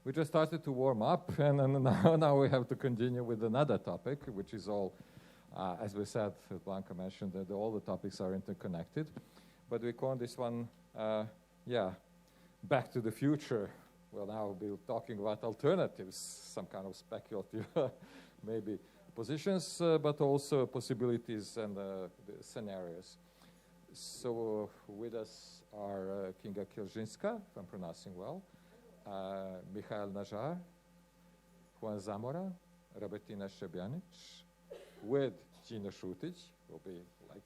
we just started to warm up, and now we have to continue with another topic, which is all, as we said, as Blanka mentioned, that all the topics are interconnected. But we call this one, Back to the Future. Well, now we'll be talking about alternatives, some kind of speculative, maybe positions, but also possibilities and the scenarios. So with us are Kinga Kjelžinska, if I'm pronouncing well, Mihael Nažar, Juan Zamora, Robertina Šebjanič, with Gina Šutić, will be like,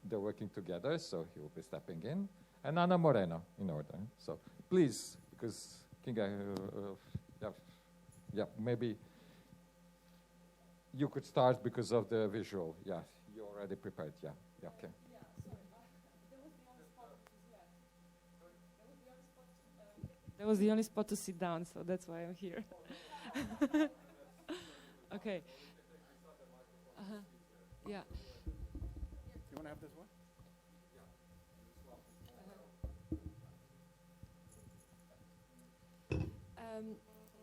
they're working together, so he will be stepping in, and Ana Moreno in order. So please, because Kinga, maybe you could start because of the visual. Yeah, you're already prepared. Yeah, okay. Yeah, sorry. That was the only spot to sit down, so that's why I'm here. Okay. Yeah. You want to have this one?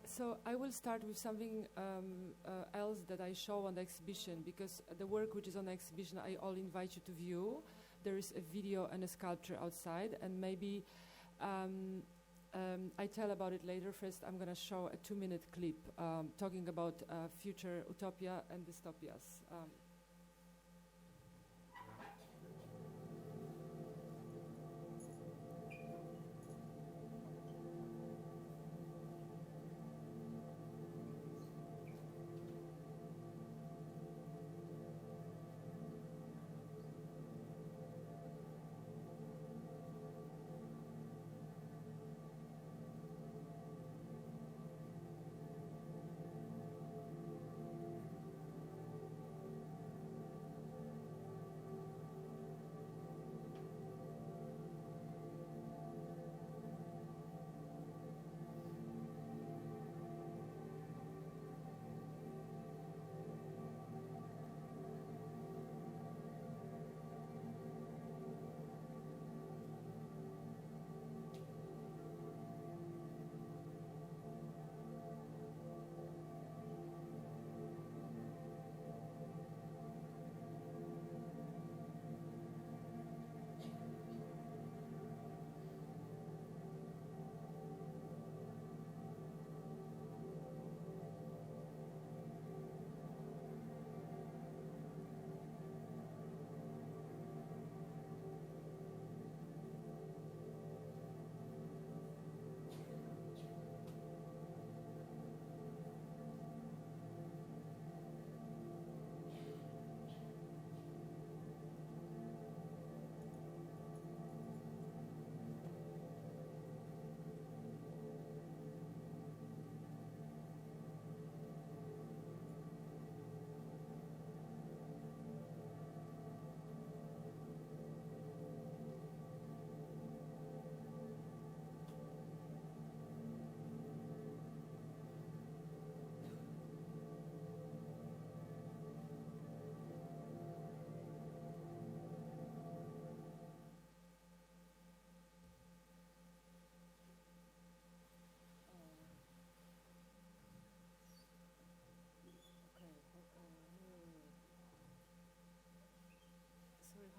So I will start with something else that I show on the exhibition, because the work which is on the exhibition I all invite you to view. There is a video and a sculpture outside, and maybe I tell about it later. First I'm going to show a 2-minute clip talking about future utopia and dystopias.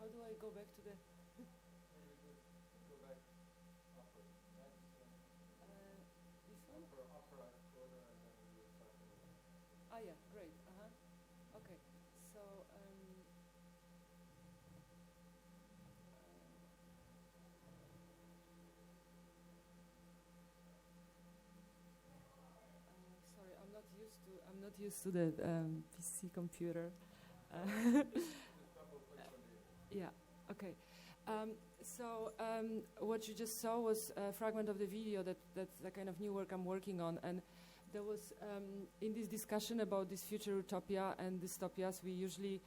How do I go back to the... Go back upper. This one? Upper corner, and then we'll start over. Ah, yeah, great. Okay, so... sorry, I'm not used to the PC computer. Yeah, okay. So what you just saw was a fragment of the video that's the kind of new work I'm working on. And there was, in this discussion about this future utopia and dystopias, we usually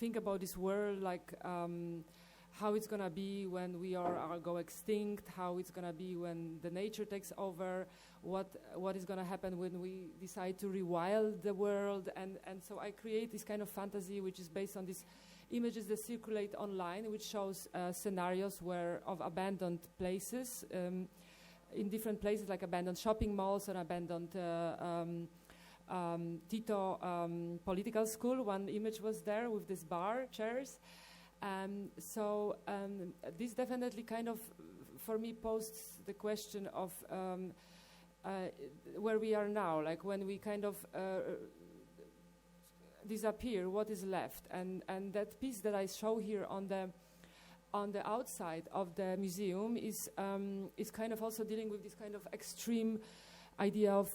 think about this world like how it's going to be when we are go extinct, how it's going to be when the nature takes over, what is going to happen when we decide to rewild the world. And so I create this kind of fantasy which is based on these images that circulate online, which shows scenarios of abandoned places in different places, like abandoned shopping malls or abandoned Tito political school. One image was there with this bar chairs. So this definitely kind of, for me, posed the question of where we are now, like when we kind of disappear, what is left? And that piece that I show here on the outside of the museum is kind of also dealing with this kind of extreme idea of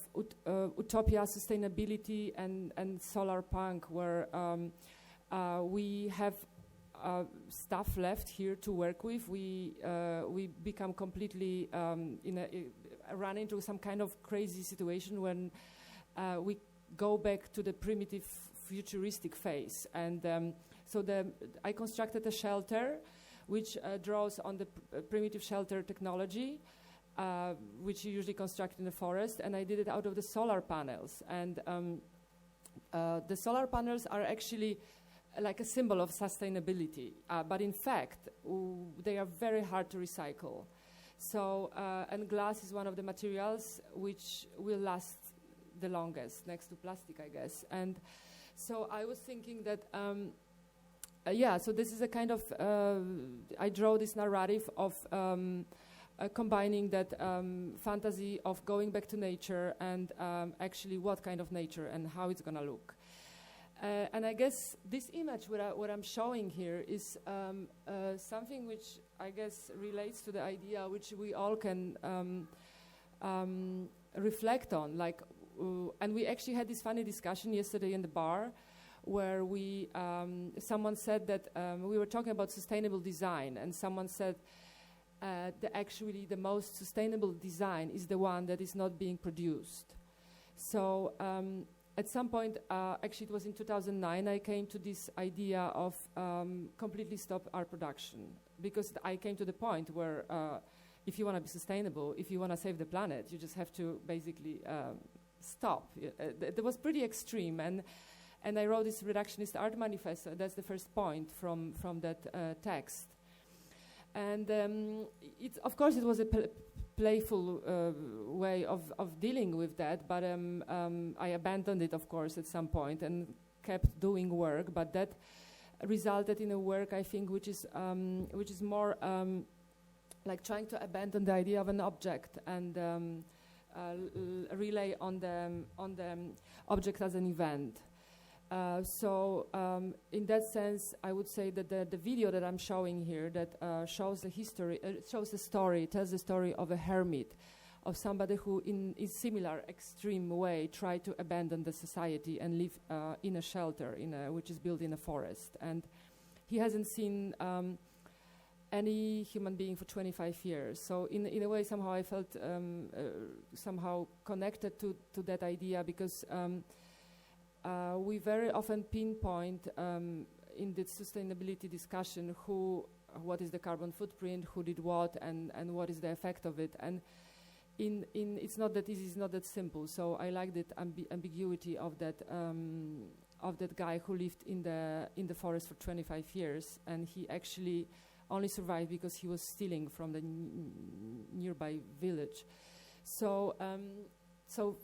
utopia, sustainability, and solar punk, where we have stuff left here to work with. We become completely run into some kind of crazy situation when we go back to the primitive futuristic phase. And so I constructed a shelter which draws on the primitive shelter technology, which you usually construct in the forest, and I did it out of the solar panels. And the solar panels are actually like a symbol of sustainability, but in fact, they are very hard to recycle. So, and glass is one of the materials which will last the longest, next to plastic, I guess. And so I was thinking that, so this is a kind of, I draw this narrative of combining that fantasy of going back to nature and actually what kind of nature and how it's gonna look. And I guess this image, what I'm showing here, is something which I guess relates to the idea which we all can reflect on. Like, and we actually had this funny discussion yesterday in the bar, where someone said that we were talking about sustainable design, and someone said that actually the most sustainable design is the one that is not being produced. So. At some point, actually it was in 2009, I came to this idea of completely stop our production, because I came to the point where if you want to be sustainable, if you want to save the planet, you just have to basically stop. It was pretty extreme, and I wrote this reductionist art manifesto. That's the first point from that text. And of course it was a playful way of dealing with that, but I abandoned it, of course, at some point and kept doing work. But that resulted in a work, I think, which is more like trying to abandon the idea of an object and relay on the object as an event. So in that sense, I would say that the video that I'm showing here that shows the history, tells the story of a hermit, of somebody who in similar extreme way tried to abandon the society and live in a shelter which is built in a forest. And he hasn't seen any human being for 25 years. So in a way, somehow I felt somehow connected to that idea, because we very often pinpoint in the sustainability discussion what is the carbon footprint, who did what, and what is the effect of it. And it's not that easy, it's not that simple. So I like that ambiguity of that guy who lived in the forest for 25 years, and he actually only survived because he was stealing from the nearby village. So so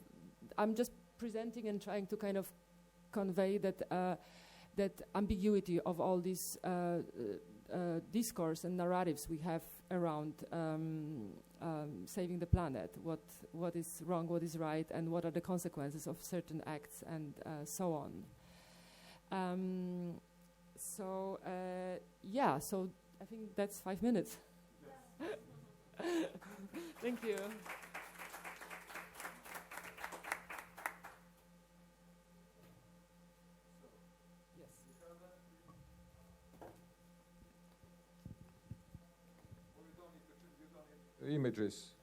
I'm just presenting and trying to kind of convey that ambiguity of all these discourse and narratives we have around saving the planet, what is wrong, what is right, and what are the consequences of certain acts, and so on. So I think that's 5 minutes. Thank you. Images.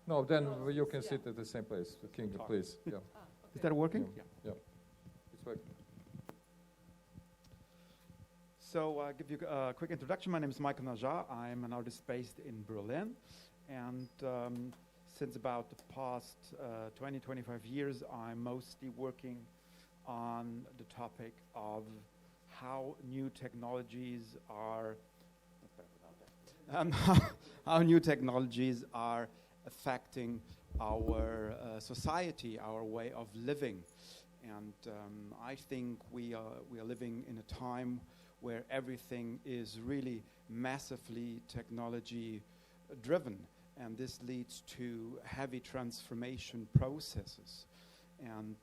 No, then you can sit at the same place. The Kingdom, please. Yeah. Okay. Is that working? Yeah. It's working. So I'll give you a quick introduction. My name is Michael Nažarom. I'm an artist based in Berlin. And since about the past 20-25 years, I'm mostly working on the topic of how new technologies are how new technologies are affecting our society, our way of living. And I think we are living in a time where everything is really massively technology driven, and this leads to heavy transformation processes. And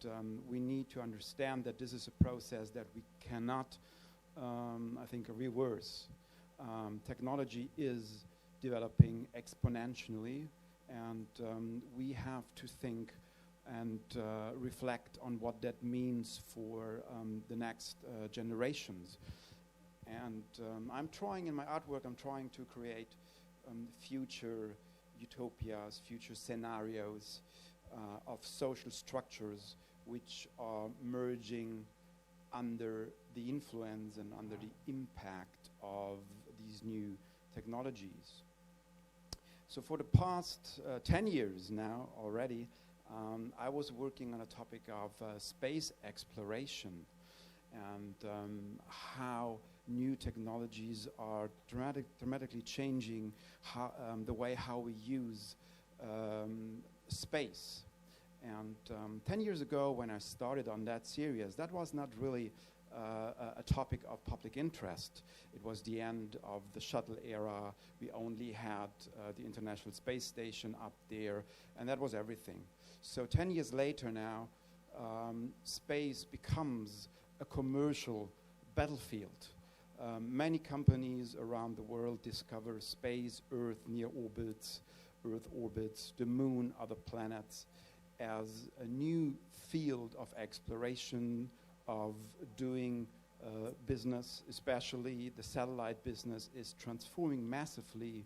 we need to understand that this is a process that we cannot, I think, reverse. Technology is developing exponentially, and we have to think and reflect on what that means for the next generations. And I'm trying, in my artwork, I'm trying to create future utopias, future scenarios of social structures which are merging under the influence and under the impact of these new technologies. So for the past 10 years now already, I was working on a topic of space exploration and how new technologies are dramatically changing the way how we use space. And 10 years ago, when I started on that series, that was not really a topic of public interest. It was the end of the shuttle era. We only had the International Space Station up there, and that was everything. So 10 years later now, space becomes a commercial battlefield. Many companies around the world discover space, Earth, near orbits, Earth orbits, the moon, other planets, as a new field of exploration, of doing business. Especially the satellite business is transforming massively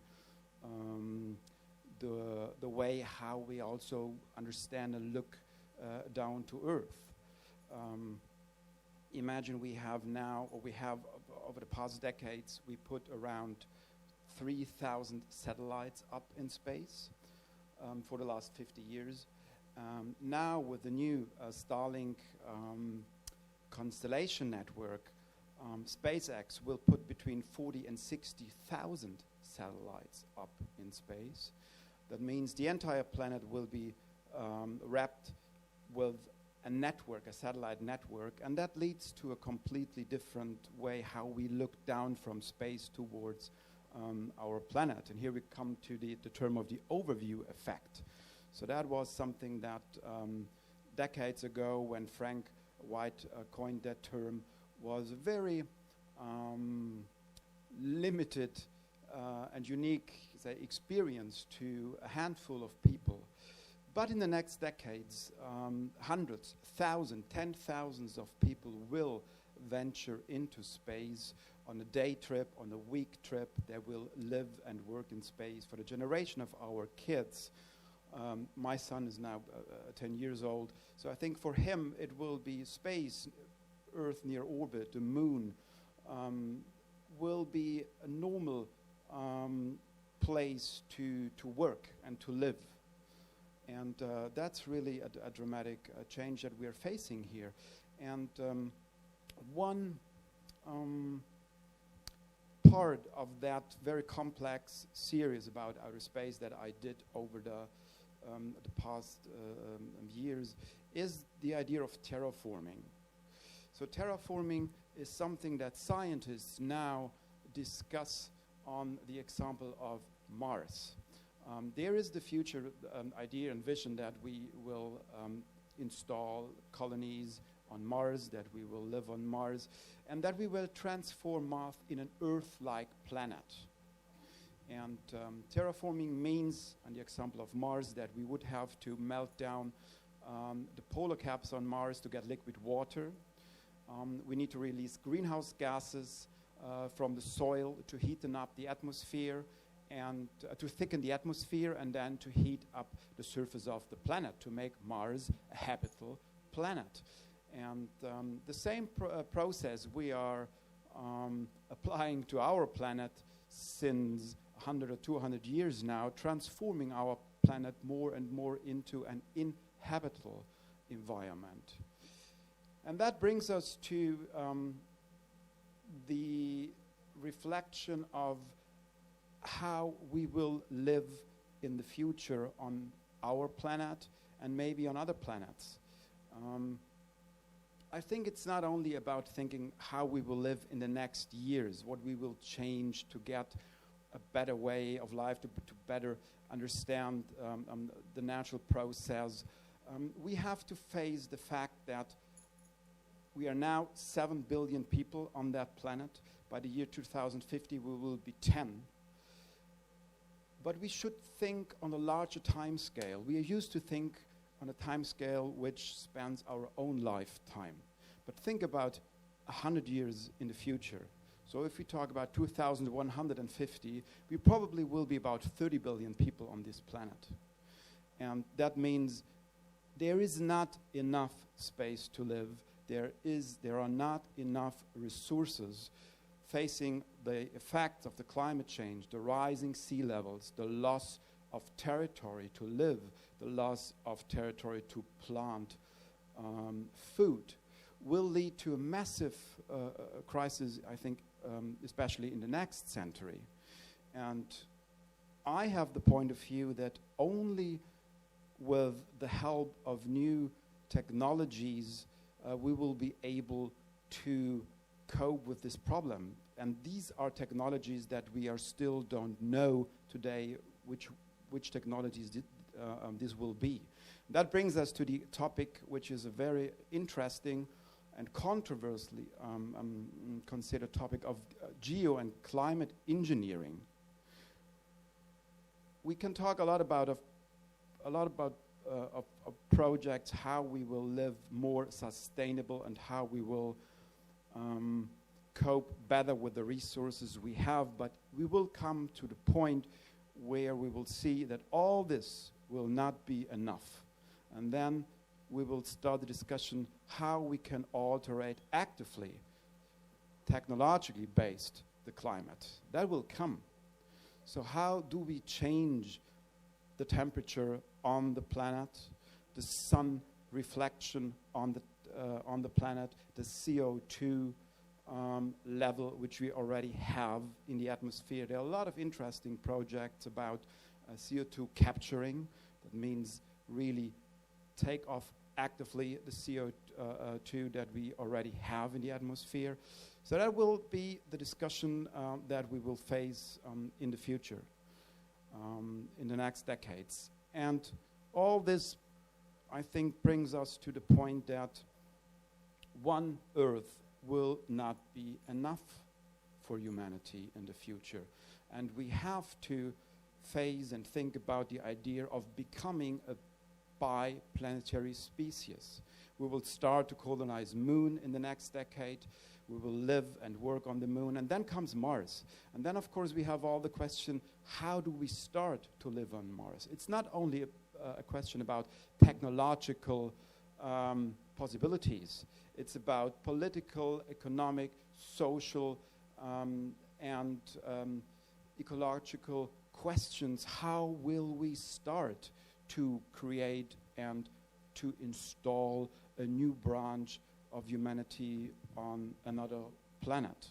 the way how we also understand and look down to Earth. Imagine we have now, or we have over the past decades, we put around 3,000 satellites up in space for the last 50 years. Now with the new Starlink constellation network, SpaceX will put between 40 and 60,000 satellites up in space. That means the entire planet will be wrapped with a network, a satellite network, and that leads to a completely different way how we look down from space towards our planet. And here we come to the term of the overview effect. So that was something that decades ago, when Frank White coined that term, was a very limited and unique, say, experience to a handful of people. But in the next decades, hundreds, thousands, 10,000s of people will venture into space on a day trip, on a week trip. They will live and work in space for the generation of our kids. My son is now 10 years old, so I think for him it will be space, Earth near orbit, the moon, will be a normal place to work and to live. And that's really a dramatic change that we're facing here. And one part of that very complex series about outer space that I did over the past years is the idea of terraforming. So terraforming is something that scientists now discuss on the example of Mars. There is the future idea and vision that we will install colonies on Mars, that we will live on Mars, and that we will transform Mars in an Earth-like planet. And terraforming means, on the example of Mars, that we would have to melt down the polar caps on Mars to get liquid water. We need to release greenhouse gases from the soil to heaten up the atmosphere and to thicken the atmosphere, and then to heat up the surface of the planet to make Mars a habitable planet. And the same process we are applying to our planet since 100 or 200 years now, transforming our planet more and more into an inhabitable environment. And that brings us to the reflection of how we will live in the future on our planet and maybe on other planets. I think it's not only about thinking how we will live in the next years, what we will change to get a better way of life, to better understand the natural process. We have to face the fact that we are now 7 billion people on that planet. By the year 2050, we will be 10. But we should think on a larger time scale. We are used to think on a time scale which spans our own lifetime. But think about 100 years in the future. So if we talk about 2150, we probably will be about 30 billion people on this planet. And that means there is not enough space to live. There are not enough resources facing the effects of the climate change, the rising sea levels, the loss of territory to live, the loss of territory to plant food, will lead to a massive crisis, I think, especially in the next century. And I have the point of view that only with the help of new technologies we will be able to cope with this problem. And these are technologies that we are still don't know today which technologies this will be. That brings us to the topic, which is a very interesting and controversially considered topic of geo and climate engineering. We can talk a lot about projects, how we will live more sustainable and how we will cope better with the resources we have, but we will come to the point where we will see that all this will not be enough. And then we will start the discussion how we can alter actively, technologically based the climate. That will come. So how do we change the temperature on the planet, the sun reflection on the planet, the CO2 level which we already have in the atmosphere? There are a lot of interesting projects about CO2 capturing. That means really take off actively the CO2 that we already have in the atmosphere. So that will be the discussion that we will face in the future, in the next decades. And all this, I think, brings us to the point that one Earth will not be enough for humanity in the future. And we have to face and think about the idea of becoming a bi-planetary species. We will start to colonize Moon in the next decade. We will live and work on the Moon. And then comes Mars. And then, of course, we have all the question, how do we start to live on Mars? It's not only a question about technological possibilities. It's about political, economic, social, and ecological questions. How will we start to create and to install a new branch of humanity on another planet?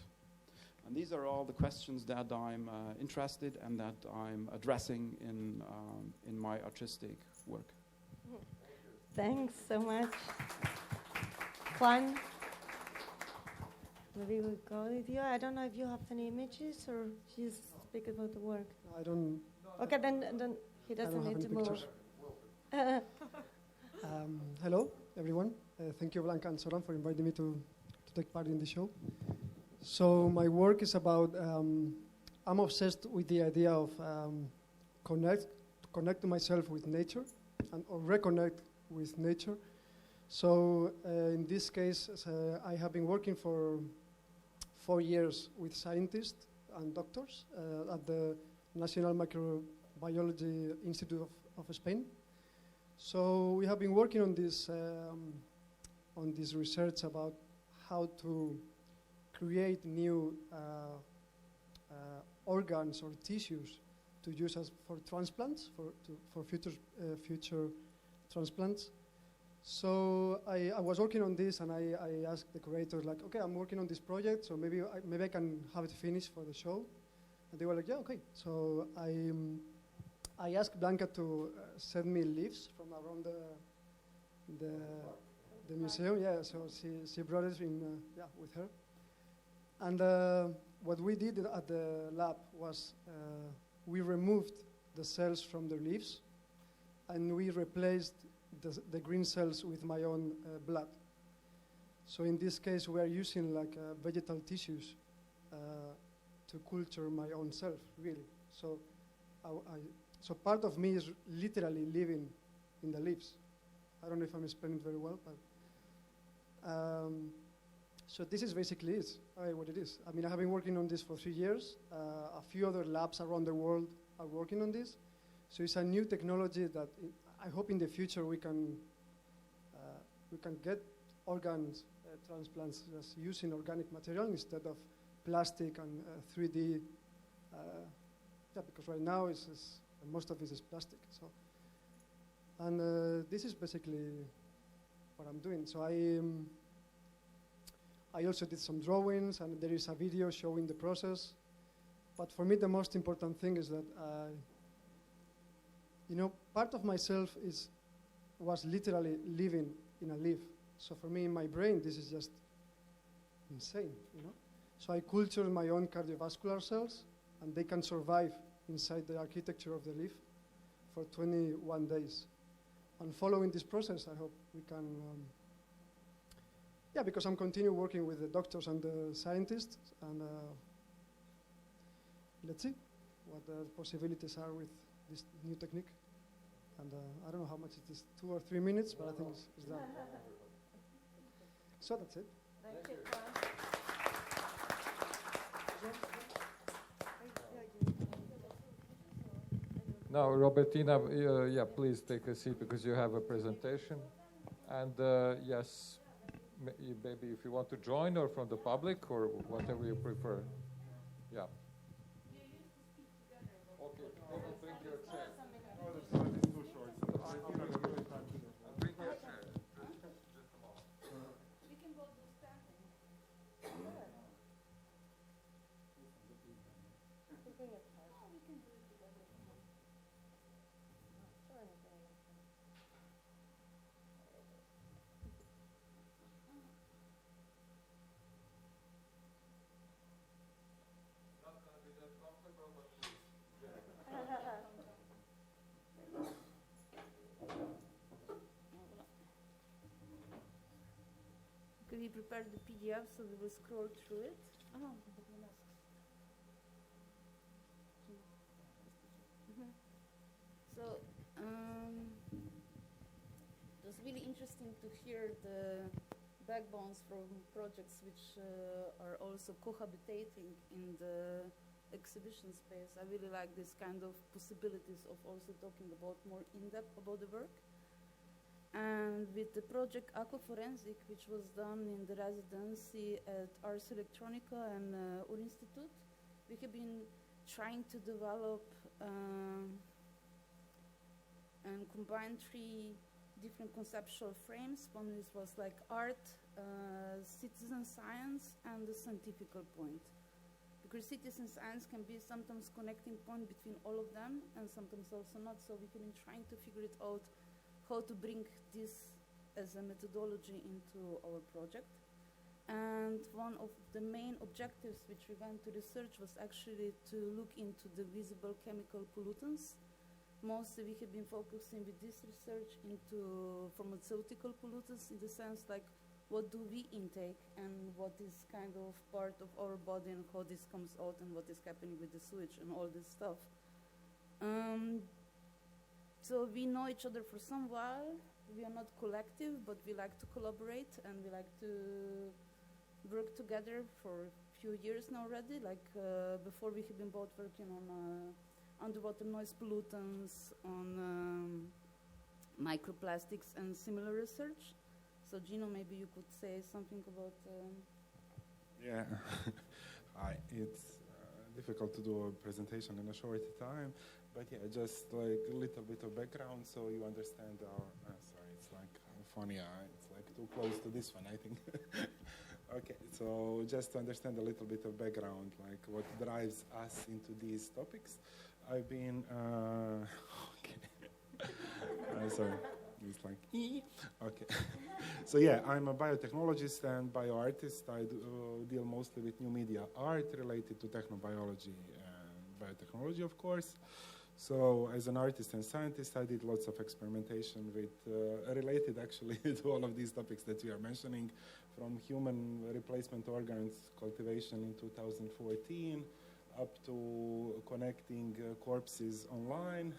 And these are all the questions that I'm interested and that I'm addressing in my artistic work. Thanks so much. Juan, maybe we'll go with you. I don't know if you have any images or just speak about the work. I don't. Okay, then he doesn't need to move. Hello, everyone. Thank you, Blanka and Zoran, for inviting me to take part in the show. So my work is about, I'm obsessed with the idea of connect myself with nature or reconnect with nature. So in this case, I have been working for 4 years with scientists and doctors at the National Microbiology Institute of Spain. So we have been working on this research about how to create new organs or tissues to use as for transplants, for future transplants. So I was working on this, and I asked the curators, like, okay, I'm working on this project, so maybe I can have it finished for the show. And they were like, yeah, okay. So I asked Blanka to send me leaves from around the museum. Yeah, so she brought it in with her. And what we did at the lab was we removed the cells from the leaves, and we replaced the green cells with my own blood. So in this case, we are using like vegetal tissues to culture my own self, really. So, so part of me is literally living in the leaves. I don't know if I'm explaining it very well, but so this is basically what it is. I mean, I have been working on this for 3 years. A few other labs around the world are working on this. So it's a new technology that I hope in the future we can get organs transplants just using organic material instead of plastic and 3D. Because right now most of it is plastic. So, and this is basically what I'm doing. So I also did some drawings, and there is a video showing the process. But for me, the most important thing is that part of myself was literally living in a leaf. So for me, in my brain, this is just insane, So I cultured my own cardiovascular cells, and they can survive inside the architecture of the leaf for 21 days. And following this process, I hope we can, because I'm continuing working with the doctors and the scientists, and let's see what the possibilities are with this new technique. And I don't know how much it is, 2 or 3 minutes, but I think it's done. So that's it. Thank you. Now, Robertina, please take a seat because you have a presentation. And yes, maybe if you want to join or from the public or whatever you prefer. Yeah. Okay, bring your chair. It's too short. Bring your chair. Just a moment. We can both do standing. We can do it together. Not going to be that comfortable, but please. We prepared the PDF, so we will scroll through it. So it was really interesting to hear the backbones from projects which are also cohabitating in the exhibition space. I really like this kind of possibilities of also talking about more in-depth about the work. And with the project Aquaforensic, which was done in the residency at Ars Electronica and Institute, we have been trying to develop and combine 3 different conceptual frames. One was like art, citizen science, and the scientific point. Because citizen science can be sometimes connecting point between all of them, and sometimes also not. So we have been trying to figure it out how to bring this as a methodology into our project. And one of the main objectives which we went to research was actually to look into the visible chemical pollutants. Mostly we have been focusing with this research into pharmaceutical pollutants, in the sense like what do we intake and what is kind of part of our body and how this comes out and what is happening with the sewage and all this stuff. So we know each other for some while. We are not collective, but we like to collaborate and we like to work together for a few years now already. Like before we have been both working on underwater noise pollutants, on microplastics and similar research. So Gino, maybe you could say something about... Yeah, it's difficult to do a presentation in a short time, but yeah, just like a little bit of background so you understand our... sorry, it's like funny, it's like too close to this one, I think. Okay, so just to understand a little bit of background, like what drives us into these topics, I've been, okay, sorry, it's like, okay. So yeah, I'm a biotechnologist and bioartist. I deal mostly with new media art related to technobiology and biotechnology, of course. So as an artist and scientist, I did lots of experimentation with, related actually to all of these topics that we are mentioning, from human replacement organs cultivation in 2014, up to connecting corpses online,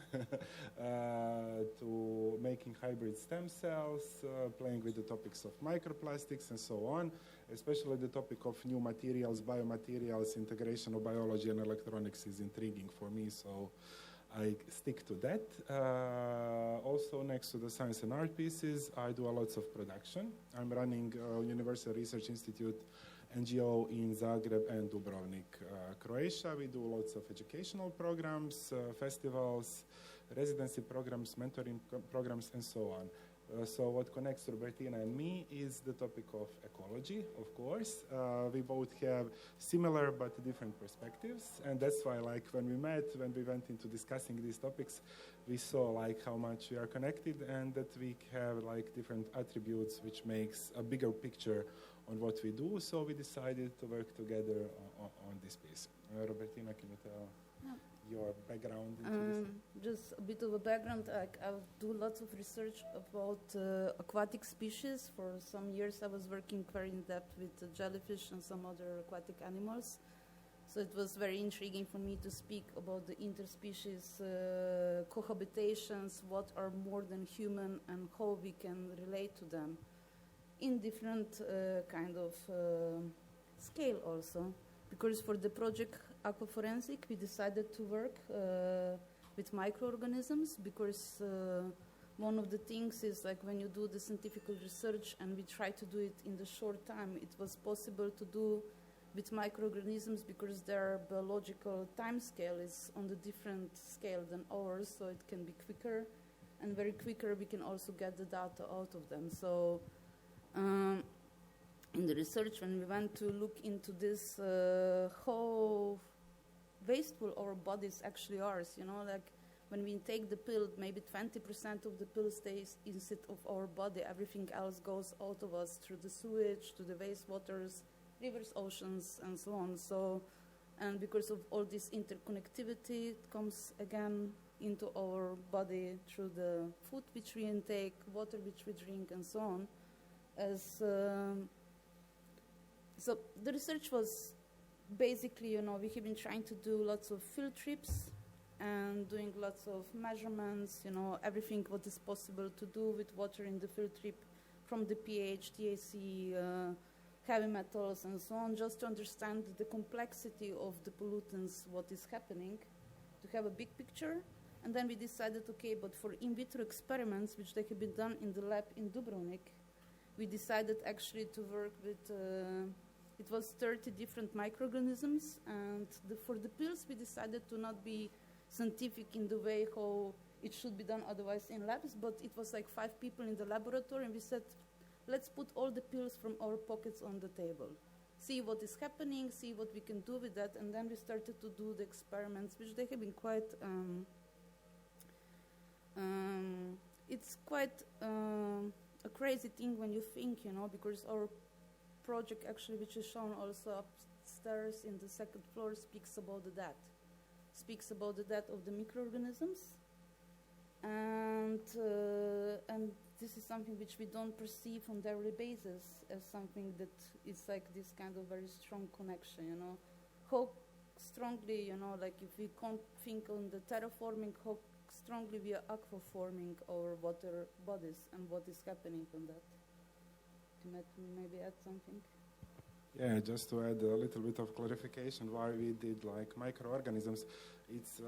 to making hybrid stem cells, playing with the topics of microplastics and so on, especially the topic of new materials, biomaterials, integration of biology and electronics is intriguing for me, so I stick to that. Also, next to the science and art pieces, I do a lots of production. I'm running a Universal Research Institute NGO in Zagreb and Dubrovnik, Croatia. We do lots of educational programs, festivals, residency programs, mentoring programs, and so on. So what connects Robertina and me is the topic of ecology, of course. We both have similar but different perspectives, and that's why, like, when we met, when we went into discussing these topics, we saw, like, how much we are connected and that we have, like, different attributes which makes a bigger picture on what we do, so we decided to work together on this piece. Robertina, can you tell your background into this? Just a bit of a background. I do lots of research about aquatic species. For some years I was working very in depth with jellyfish and some other aquatic animals. So it was very intriguing for me to speak about the interspecies cohabitations, what are more than human and how we can relate to them in different kind of scale also. Because for the project Aquaforensic, we decided to work with microorganisms because one of the things is, like, when you do the scientific research and we try to do it in the short time, it was possible to do with microorganisms because their biological time scale is on the different scale than ours, so it can be quicker, and very quicker we can also get the data out of them. So in the research, when we went to look into this, how wasteful our bodies actually are, you know, like when we take the pill, maybe 20% of the pill stays inside of our body, everything else goes out of us through the sewage, to the wastewaters, rivers, oceans, and so on. So, and because of all this interconnectivity, it comes again into our body through the food which we intake, water which we drink, and so on. So the research was basically, you know, we have been trying to do lots of field trips and doing lots of measurements, you know, everything what is possible to do with water in the field trip, from the pH, TAC, heavy metals, and so on, just to understand the complexity of the pollutants, what is happening, to have a big picture. And then we decided, okay, but for in vitro experiments, which they have been done in the lab in Dubrovnik, we decided actually to work with, it was 30 different microorganisms, and for the pills we decided to not be scientific in the way how it should be done otherwise in labs, but it was like 5 people in the laboratory, and we said, let's put all the pills from our pockets on the table, see what is happening, see what we can do with that, and then we started to do the experiments, which they have been quite, it's quite a crazy thing when you think, you know, because our project actually, which is shown also upstairs in the second floor, speaks about the death of the microorganisms, and this is something which we don't perceive on daily basis as something that is like this kind of very strong connection, you know, how strongly, you know, like if we can't think on the terraforming, how strongly we are aquaforming our water bodies and what is happening on that. Can I maybe add something? Yeah, just to add a little bit of clarification why we did like microorganisms. It's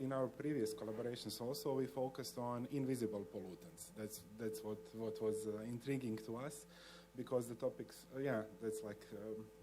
in our previous collaborations also we focused on invisible pollutants. That's what was intriguing to us, because the topics, that's like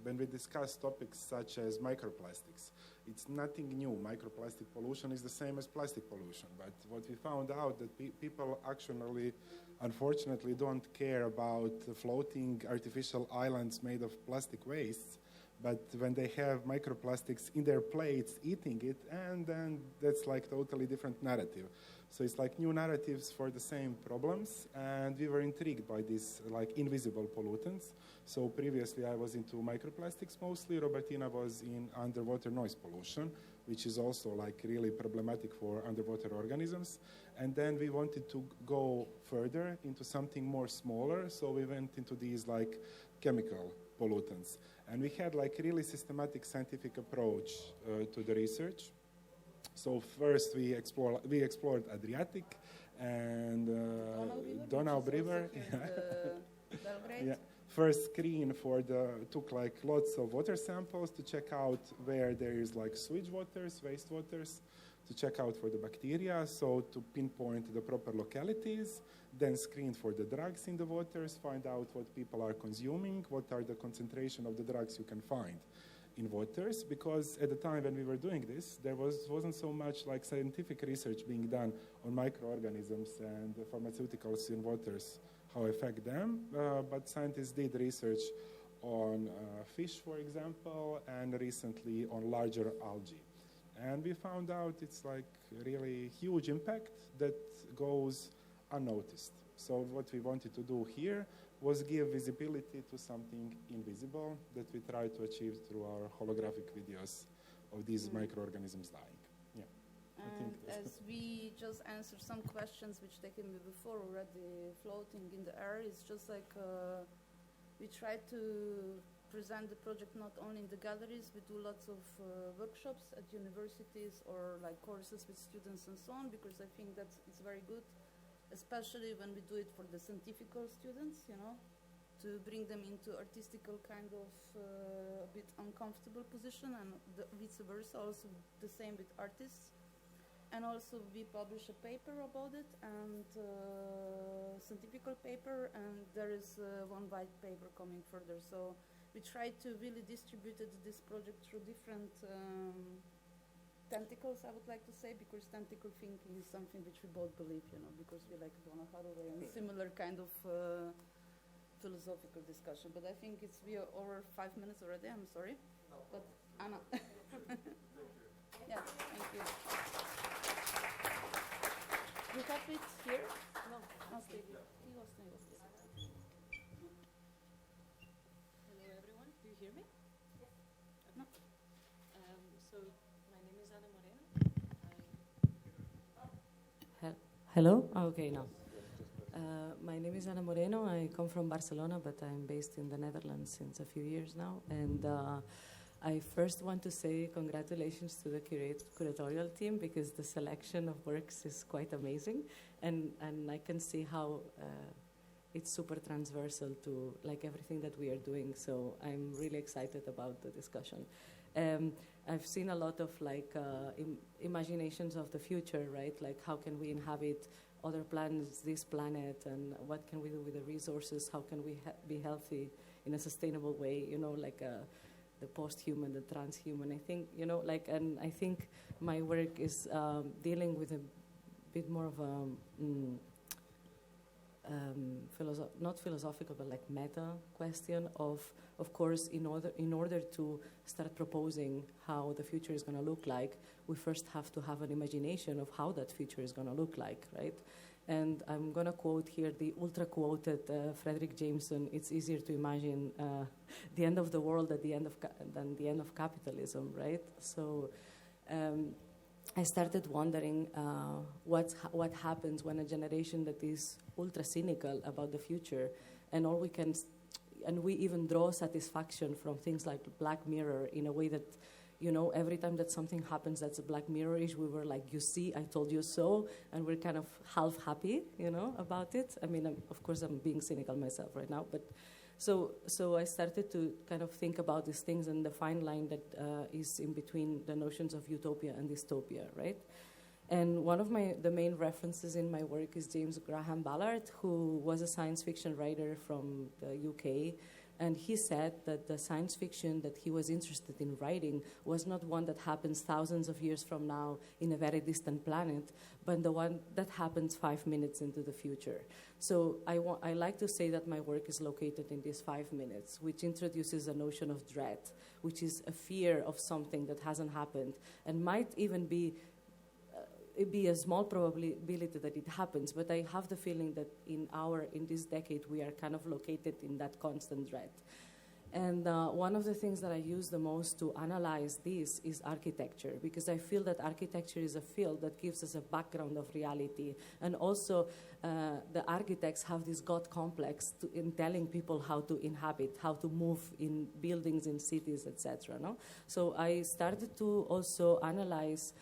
when we discuss topics such as microplastics, it's nothing new. Microplastic pollution is the same as plastic pollution. But what we found out that people actually, unfortunately, don't care about floating artificial islands made of plastic wastes. But when they have microplastics in their plates, eating it, and then that's like totally different narrative. So it's like new narratives for the same problems, and we were intrigued by these like invisible pollutants. So previously I was into microplastics mostly. Robertina was in underwater noise pollution, which is also like really problematic for underwater organisms. And then we wanted to go further into something more smaller, so we went into these like chemical pollutants. And we had like really systematic scientific approach to the research. So first we explored Adriatic and Donau River. Yeah. First screen took like lots of water samples to check out where there is like sewage waters, wastewaters, to check out for the bacteria, so to pinpoint the proper localities, then screen for the drugs in the waters, find out what people are consuming, what are the concentration of the drugs you can find in waters, because at the time when we were doing this, there wasn't so much like scientific research being done on microorganisms and pharmaceuticals in waters, how affect them, but scientists did research on fish, for example, and recently on larger algae. And we found out it's like really huge impact that goes unnoticed. So what we wanted to do here was give visibility to something invisible that we try to achieve through our holographic videos of these microorganisms dying. Yeah. And as we just answered some questions which they came before already floating in the air, it's just like we try to present the project not only in the galleries, we do lots of workshops at universities or like courses with students and so on, because I think that it's very good, especially when we do it for the scientifical students, you know, to bring them into artistical kind of a bit uncomfortable position, and vice versa, also the same with artists. And also we publish a paper about it, and scientific paper, and there is one white paper coming further. So we try to really distribute this project through different tentacles, I would like to say, because tentacle thinking is something which we both believe, you know, because we like Donna Haraway and similar kind of philosophical discussion. But I think we are over 5 minutes already, I'm sorry. No. But Anna. Yeah, thank you. You have it here? No. Okay. Hello everyone, do you hear me? Yes. No. So my name is Anom. Hello? Okay, now. My name is Ana Moreno. I come from Barcelona, but I'm based in the Netherlands since a few years now. And I first want to say congratulations to the curatorial team, because the selection of works is quite amazing. And I can see how it's super transversal to like everything that we are doing. So I'm really excited about the discussion. I've seen a lot of like imaginations of the future, right? Like how can we inhabit other planets, this planet, and what can we do with the resources? How can we be healthy in a sustainable way? You know, like the post-human, the transhuman. I think, you know, like, and I think my work is dealing with a bit more of a not philosophical, but like meta question of course, in order to start proposing how the future is going to look like, we first have to have an imagination of how that future is going to look like, right? And I'm going to quote here the ultra-quoted Frederick Jameson, it's easier to imagine the end of the world at the end of than the end of capitalism, right? So I started wondering what happens when a generation that is ultra-cynical about the future, and all we can, and we even draw satisfaction from things like Black Mirror in a way that, you know, every time that something happens that's a Black Mirror-ish, we were like, you see, I told you so, and we're kind of half happy, you know, about it. I mean, of course, I'm being cynical myself right now, but so I started to kind of think about these things and the fine line that is in between the notions of utopia and dystopia, right? And one of the main references in my work is James Graham Ballard, who was a science fiction writer from the UK, And he said that the science fiction that he was interested in writing was not one that happens thousands of years from now in a very distant planet, but the one that happens 5 minutes into the future. So I like to say that my work is located in these 5 minutes, which introduces a notion of dread, which is a fear of something that hasn't happened and might even be a small probability that it happens, but I have the feeling that in this decade we are kind of located in that constant dread. And one of the things that I use the most to analyze this is architecture, because I feel that architecture is a field that gives us a background of reality. And also the architects have this God complex in telling people how to inhabit, how to move in buildings, in cities, etc. No? So I started to also analyze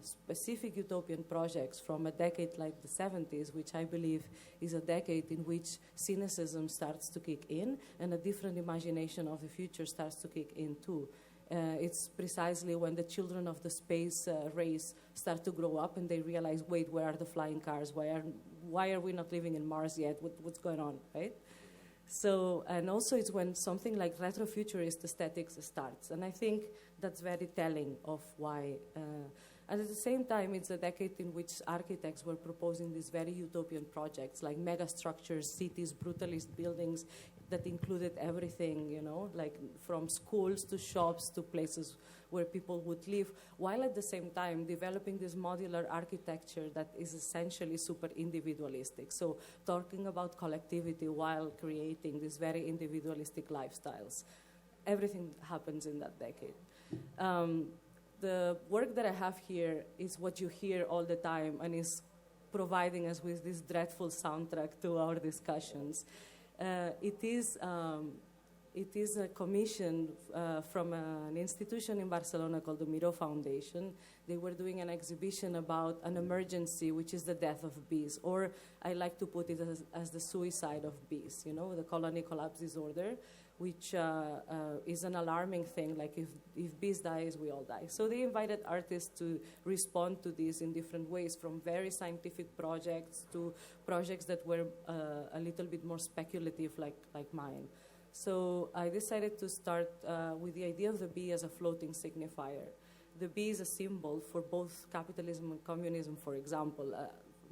specific utopian projects from a decade like the 70s, which I believe is a decade in which cynicism starts to kick in and a different imagination of the future starts to kick in too. It's precisely when the children of the space race start to grow up and they realize, wait, where are the flying cars? Why are we not living in Mars yet? What's going on, right? So, and also it's when something like retrofuturist aesthetics starts. And I think that's very telling of why. And at the same time, it's a decade in which architects were proposing these very utopian projects, like mega structures, cities, brutalist buildings that included everything, you know, like from schools to shops to places where people would live, while at the same time developing this modular architecture that is essentially super individualistic. So talking about collectivity while creating these very individualistic lifestyles. Everything happens in that decade. The work that I have here is what you hear all the time and is providing us with this dreadful soundtrack to our discussions. It is a commission from an institution in Barcelona called the Miró Foundation. They were doing an exhibition about an emergency, which is the death of bees, or I like to put it as the suicide of bees, you know, the colony collapse disorder, which is an alarming thing, like if bees die, we all die. So they invited artists to respond to this in different ways, from very scientific projects to projects that were a little bit more speculative, like mine. So I decided to start with the idea of the bee as a floating signifier. The bee is a symbol for both capitalism and communism, for example,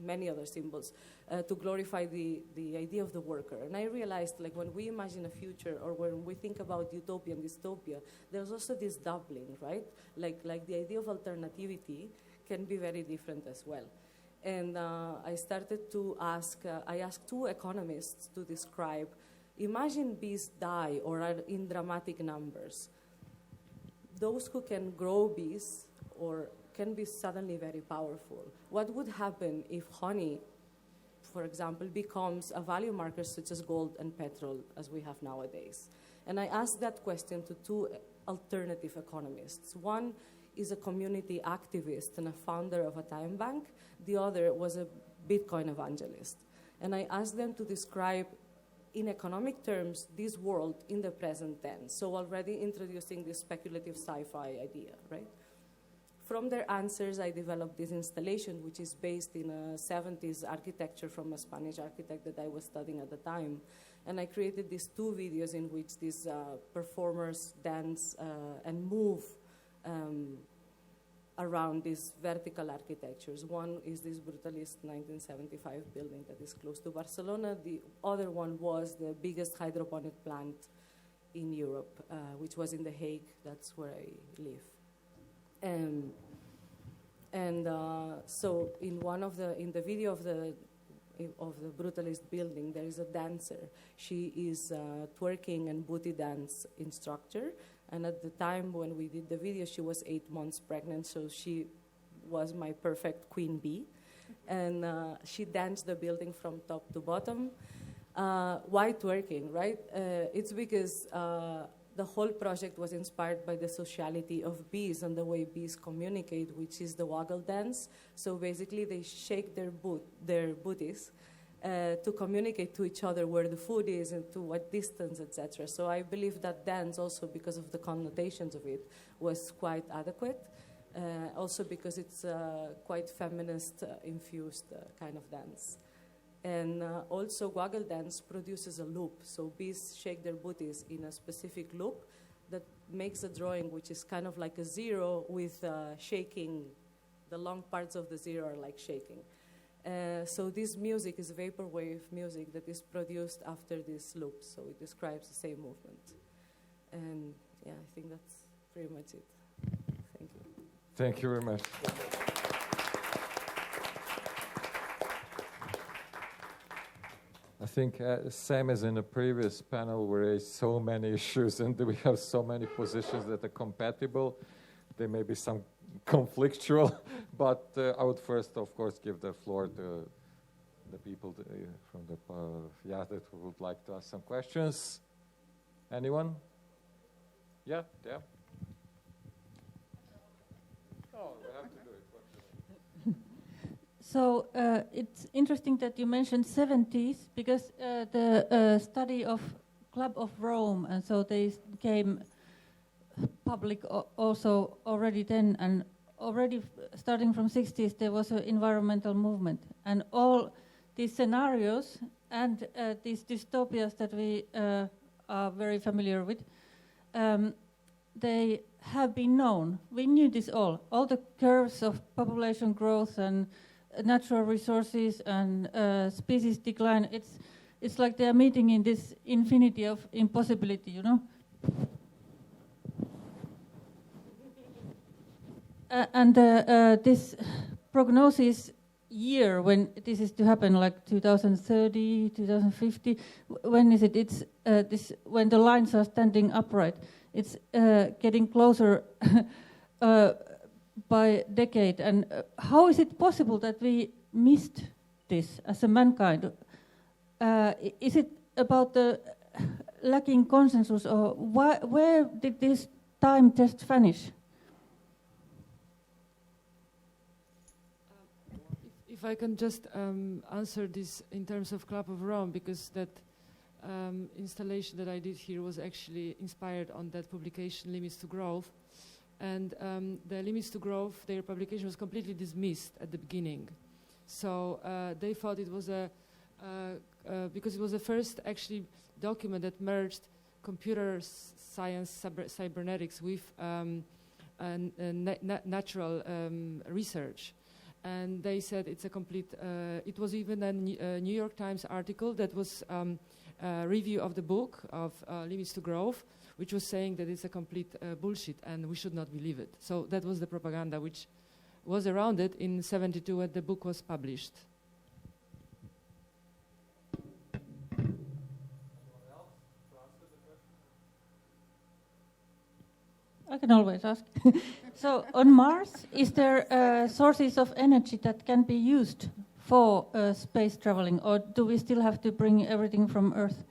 many other symbols, to glorify the idea of the worker. And I realized, like, when we imagine a future or when we think about utopia and dystopia, there's also this doubling, right? Like the idea of alternativity can be very different as well. And I started to ask, I asked 2 economists to describe, imagine bees die or are in dramatic numbers. Those who can grow bees or can be suddenly very powerful. What would happen if honey, for example, becomes a value marker such as gold and petrol as we have nowadays? And I asked that question to 2 alternative economists. One is a community activist and a founder of a time bank. The other was a Bitcoin evangelist. And I asked them to describe, in economic terms, this world in the present tense. So already introducing this speculative sci-fi idea, right? From their answers, I developed this installation, which is based in a 70s architecture from a Spanish architect that I was studying at the time. And I created these 2 videos in which these performers dance and move around these vertical architectures. One is this brutalist 1975 building that is close to Barcelona. The other one was the biggest hydroponic plant in Europe, which was in The Hague. That's where I live. So in the video of the brutalist building, there is a dancer. She is twerking and booty dance instructor. And at the time when we did the video, she was 8 months pregnant, so she was my perfect queen bee. And she danced the building from top to bottom. Why twerking, right? It's because the whole project was inspired by the sociality of bees and the way bees communicate, which is the waggle dance. So basically, they shake their booties to communicate to each other where the food is and to what distance, etc. So I believe that dance, also because of the connotations of it, was quite adequate. Also because it's quite feminist-infused kind of dance. And also waggle dance produces a loop. So bees shake their booties in a specific loop that makes a drawing which is kind of like a zero with shaking. The long parts of the zero are like shaking. So this music is vaporwave music that is produced after this loop. So it describes the same movement. And yeah, I think that's pretty much it. Thank you. Thank you very much. I think same as in the previous panel, we raised so many issues and we have so many positions that are compatible. There may be some conflictual, but I would first, of course, give the floor to the people from the that would like to ask some questions. Anyone? Yeah. Oh, we have to do it. So it's interesting that you mentioned 70s because the study of Club of Rome, and so they came public also already then, and already starting from 60s there was an environmental movement, and all these scenarios and these dystopias that we are very familiar with, they have been known. We knew this all the curves of population growth and natural resources and species decline. It's like they are meeting in this infinity of impossibility, you know. And this prognosis year when this is to happen, like 2030, 2050, when is it? It's this when the lines are standing upright. It's getting closer by decade. And how is it possible that we missed this as a mankind? Is it about the lacking consensus, or where did this time just vanish? If I can just answer this in terms of Club of Rome, because that installation that I did here was actually inspired on that publication, Limits to Growth. And the Limits to Growth, their publication was completely dismissed at the beginning. So they thought it was because it was the first actually document that merged computer science, cybernetics with natural research. And they said it's a complete, it was even a New York Times article that was a review of the book of Limits to Growth, which was saying that it's a complete bullshit and we should not believe it. So that was the propaganda which was around it in '72 when the book was published. I can always ask. So on Mars, is there sources of energy that can be used for space traveling, or do we still have to bring everything from Earth?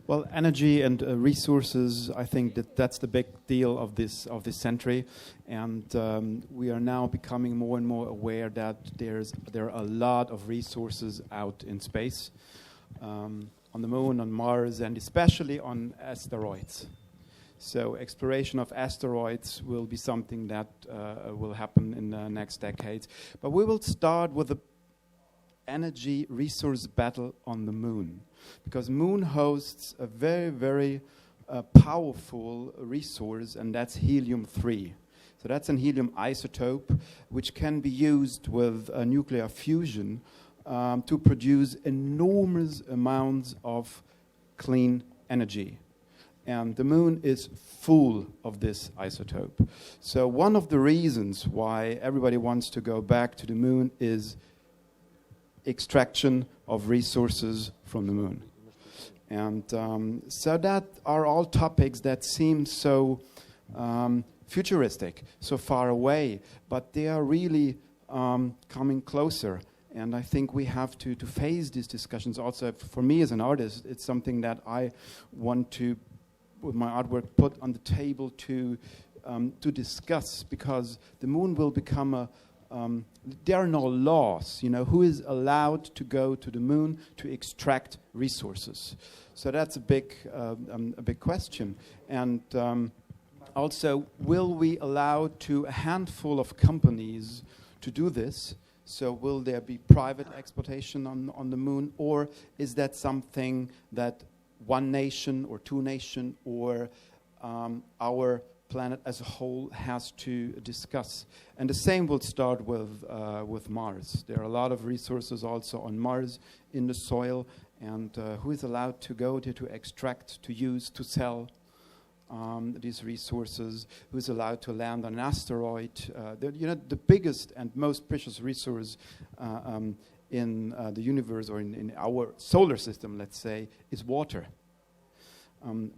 Well, energy and resources, I think that's the big deal of this century, and we are now becoming more and more aware that there are a lot of resources out in space, on the moon, on Mars, and especially on asteroids. So exploration of asteroids will be something that will happen in the next decades. But we will start with the energy resource battle on the moon, because moon hosts a very, very powerful resource, and that's helium-3. So that's an helium isotope which can be used with nuclear fusion to produce enormous amounts of clean energy. And the moon is full of this isotope. So one of the reasons why everybody wants to go back to the moon is extraction of resources from the moon. And so that are all topics that seem so futuristic, so far away, but they are really coming closer. And I think we have to face these discussions. Also, for me as an artist, it's something that I want to, with my artwork, put on the table to discuss, because the moon will become a there are no laws, you know, who is allowed to go to the moon to extract resources. So that's a big question. And Also, will we allow to a handful of companies to do this? So will there be private exploitation on the moon, or is that something that one nation or two nations or our planet as a whole has to discuss? And the same will start with Mars. There are a lot of resources also on Mars in the soil, and who is allowed to go there to extract, to use, to sell these resources? Who is allowed to land on an asteroid? The biggest and most precious resource in the universe, or in our solar system, let's say, is water.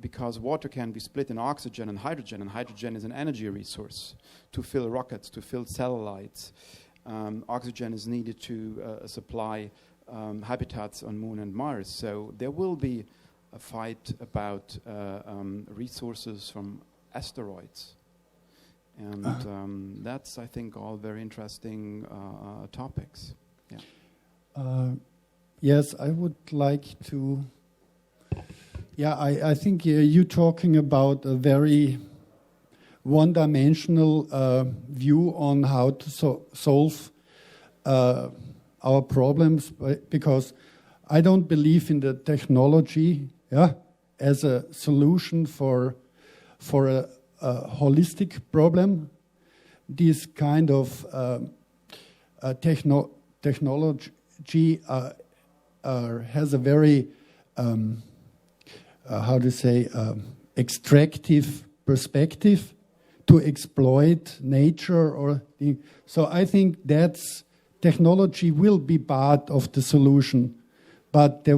Because water can be split in oxygen and hydrogen is an energy resource to fill rockets, to fill satellites. Oxygen is needed to supply habitats on Moon and Mars. So there will be a fight about resources from asteroids. And that's, I think, all very interesting topics. Yeah. Yes, I would like to... Yeah, I think you're talking about a very one-dimensional view on how to solve our problems, because I don't believe in the technology as a solution for a holistic problem. This kind of technology has a very extractive perspective to exploit nature, so I think that's technology will be part of the solution, but there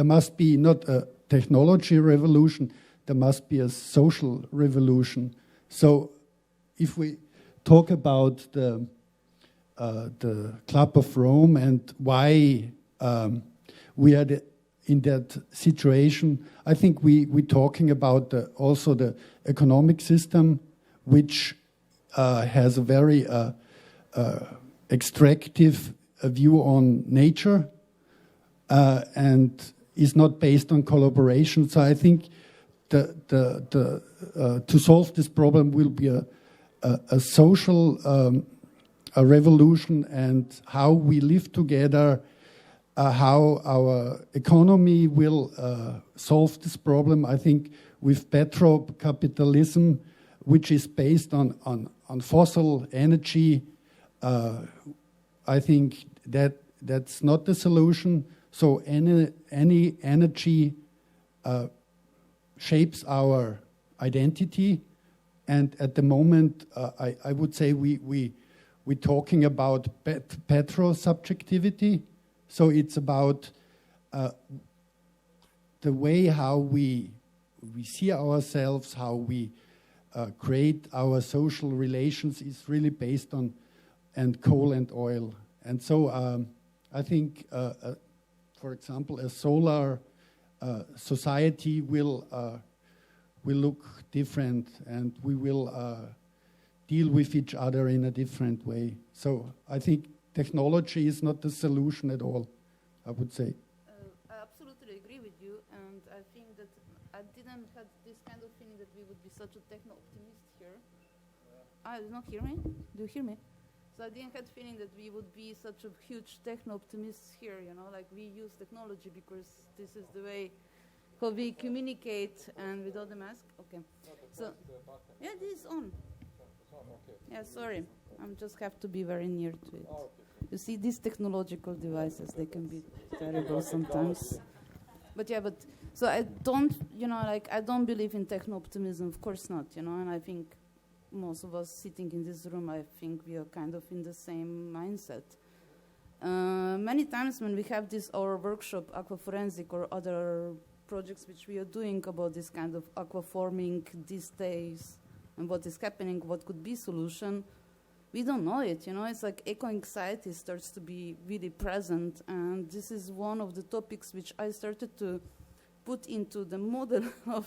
must be not a technology revolution, there must be a social revolution. So if we talk about the Club of Rome and why we are in that situation, I think we're talking about also the economic system, which has a very extractive view on nature and is not based on collaboration. So I think to solve this problem will be a social a revolution, and how we live together, how our economy will solve this problem. I think with petrocapitalism, which is based on fossil energy, I think that's not the solution. So any energy shapes our identity, and at the moment, I would say we're talking about petrosubjectivity. So it's about the way how we see ourselves, how we create our social relations is really based on coal and oil. And so I think, for example, a solar society will look different, and we will deal with each other in a different way. So I think technology is not the solution at all, I would say. I absolutely agree with you, and I think that I didn't have this kind of feeling that we would be such a techno-optimist here. Do not hear me? Do you hear me? So I didn't have the feeling that we would be such a huge techno-optimists here, like we use technology because this is the way how we communicate, and without the mask. Okay. So, yeah, this is on. Yeah, sorry. I just have to be very near to it. You see, these technological devices, they can be terrible sometimes. But yeah, so I don't, I don't believe in techno-optimism, of course not, and I think most of us sitting in this room, I think we are kind of in the same mindset. Many times when we have this, our workshop, aquaforensic, or other projects which we are doing about this kind of aquaforming these days, and what is happening, what could be solution, we don't know it, it's like eco-anxiety starts to be really present, and this is one of the topics which I started to put into the model of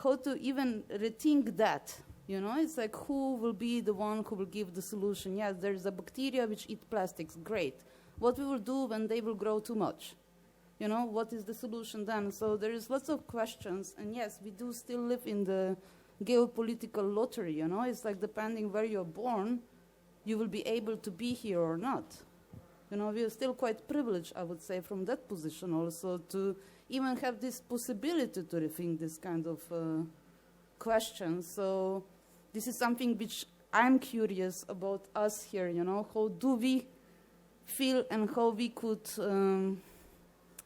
how to even rethink that, it's like who will be the one who will give the solution. Yes, there's a bacteria which eat plastics, great. What we will do when they will grow too much? You know, what is the solution then? So there is lots of questions, and yes, we do still live in the geopolitical lottery, you know? It's like depending where you're born, you will be able to be here or not. You know, we are still quite privileged, I would say, from that position also, to even have this possibility to rethink this kind of questions. So this is something which I'm curious about us here, you know, how do we feel and how we could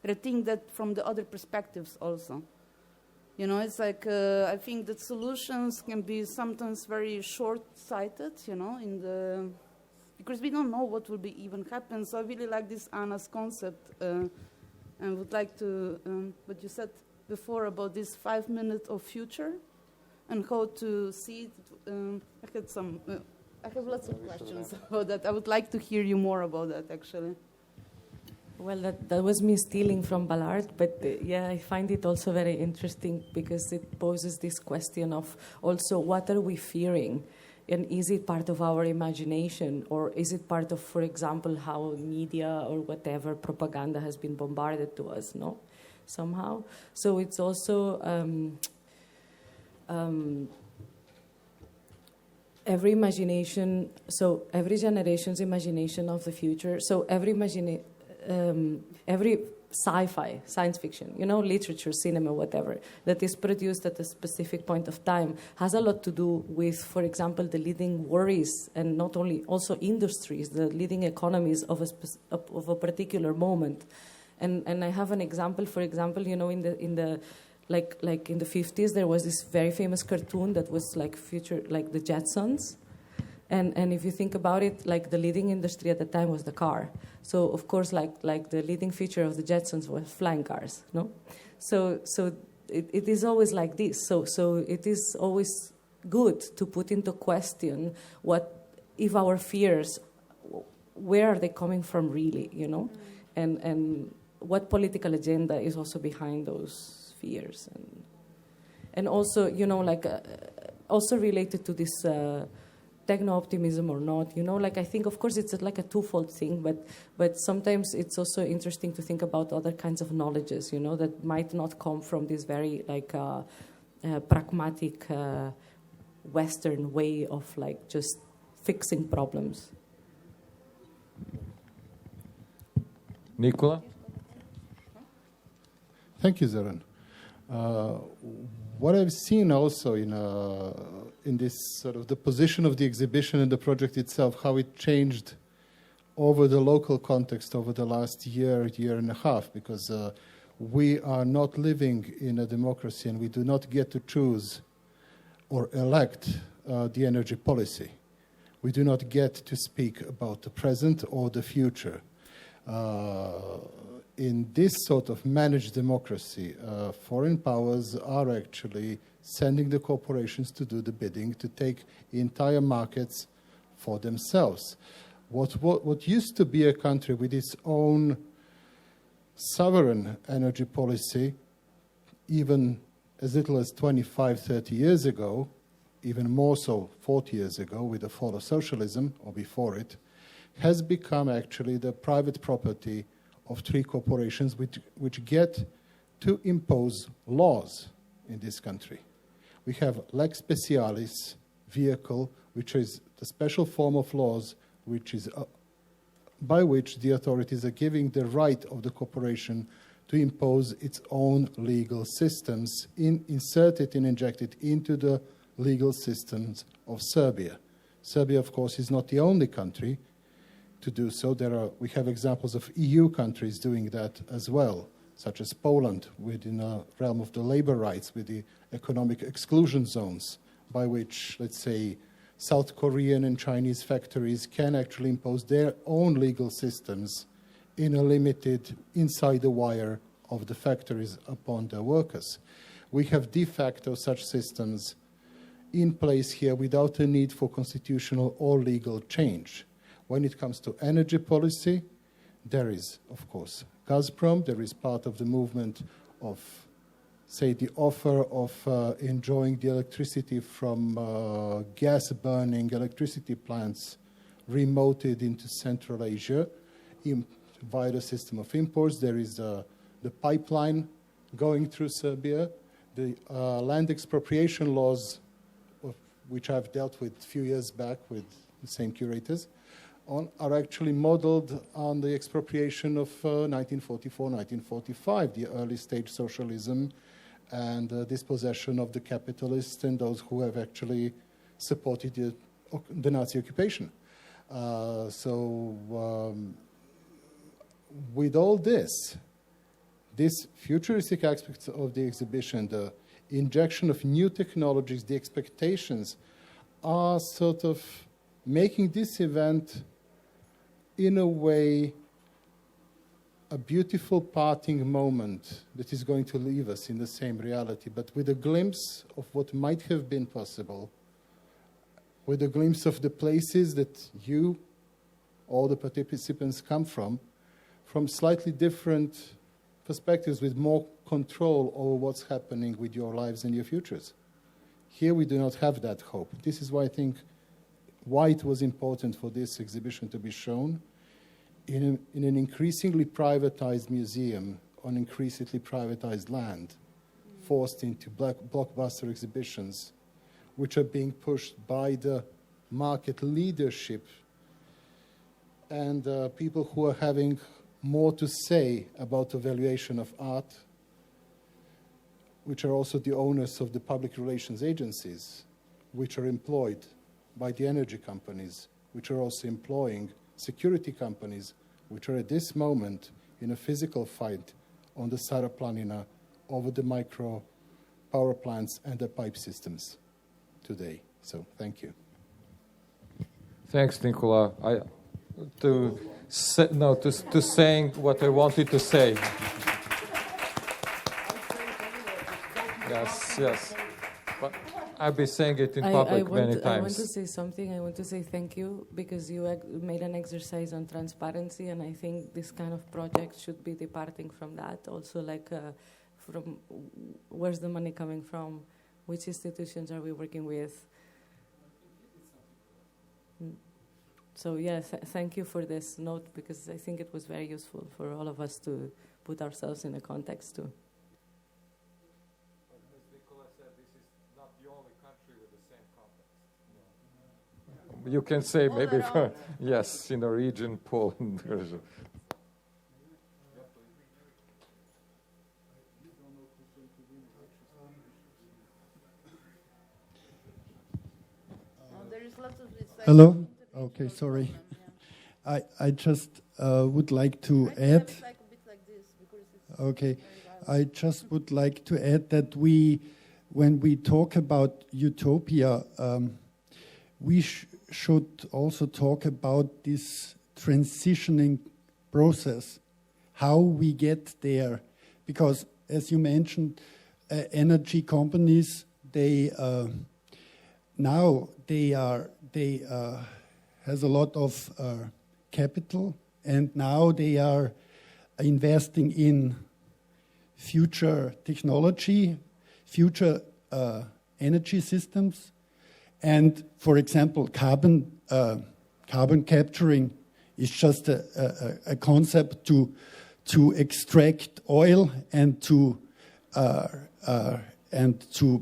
rethink that from the other perspectives also. You know, it's like, I think that solutions can be sometimes very short-sighted, you know, because we don't know what will be even happen. So I really like this Anna's concept and would like to, what you said before about this 5 minutes of future and how to see it. I have lots of questions about that. I would like to hear you more about that, actually. Well, that was me stealing from Ballard, but yeah, I find it also very interesting because it poses this question of also what are we fearing? And is it part of our imagination, or is it part of, for example, how media or whatever propaganda has been bombarded to us, no? Somehow. So it's also every imagination, so every generation's imagination of the future, so every sci-fi, science fiction, you know, literature, cinema, whatever, that is produced at a specific point of time has a lot to do with, for example, the leading worries and not only, also industries, the leading economies of a particular moment. And I have an example, for example, you know, in the 50s, there was this very famous cartoon that was like the Jetsons. And if you think about it, like the leading industry at the time was the car. So of course, like the leading feature of the Jetsons was flying cars, no? So it is always like this. So it is always good to put into question what if our fears, where are they coming from really, you know? And what political agenda is also behind those fears, and also, you know, like also related to this techno-optimism or not, you know, like I think, of course, it's like a twofold thing, but sometimes it's also interesting to think about other kinds of knowledges, you know, that might not come from this very like pragmatic Western way of like just fixing problems. Nicola? Thank you, Zoran. What I've seen also in this sort of the position of the exhibition and the project itself, how it changed over the local context over the last year and a half, because we are not living in a democracy and we do not get to choose or elect the energy policy. We do not get to speak about the present or the future. In this sort of managed democracy, foreign powers are actually sending the corporations to do the bidding, to take entire markets for themselves. What used to be a country with its own sovereign energy policy, even as little as 25, 30 years ago, even more so 40 years ago with the fall of socialism, or before it, has become actually the private property of three corporations which get to impose laws in this country. We have lex specialis vehicle, which is the special form of laws which is by which the authorities are giving the right of the corporation to impose its own legal systems, inserted and injected into the legal systems of Serbia. Serbia, of course, is not the only country to do so. We have examples of EU countries doing that as well, such as Poland within the realm of the labor rights with the economic exclusion zones, by which, let's say, South Korean and Chinese factories can actually impose their own legal systems in a limited, inside the wire of the factories upon their workers. We have de facto such systems in place here without a need for constitutional or legal change. When it comes to energy policy, there is, of course, Gazprom. There is part of the movement of, say, the offer of enjoying the electricity from gas-burning electricity plants remoted into Central Asia via the system of imports. There is the the pipeline going through Serbia, the land expropriation laws, of which I've dealt with a few years back with the same curators, are actually modeled on the expropriation of 1944, 1945, the early stage socialism and dispossession of the capitalists and those who have actually supported the Nazi occupation. With all this futuristic aspects of the exhibition, the injection of new technologies, the expectations are sort of making this event, in a way, a beautiful parting moment that is going to leave us in the same reality, but with a glimpse of what might have been possible, with a glimpse of the places that you, all the participants, come from slightly different perspectives, with more control over what's happening with your lives and your futures. Here we do not have that hope. This is why I think why it was important for this exhibition to be shown in an increasingly privatized museum on increasingly privatized land, forced into blockbuster exhibitions, which are being pushed by the market leadership and people who are having more to say about the valuation of art, which are also the owners of the public relations agencies, which are employed by the energy companies, which are also employing security companies, which are at this moment in a physical fight on the Sara Planina over the micro power plants and the pipe systems today. So thank you. Thanks, Nikola. To saying what I wanted to say. Yes. But I've been saying it in public many times. I want to say something. I want to say thank you because you made an exercise on transparency, and I think this kind of project should be departing from that. Also, like from where's the money coming from? Which institutions are we working with? So yes, thank you for this note because I think it was very useful for all of us to put ourselves in a context too. You can say maybe, yes, in a region, Poland. Hello? Okay, sorry. I just would like to add. Okay, I just would like to add that when we talk about utopia, we should also talk about this transitioning process, how we get there, because as you mentioned, energy companies they has a lot of capital, and now they are investing in future technology, future energy systems. And for example, carbon capturing is just a concept to extract oil and to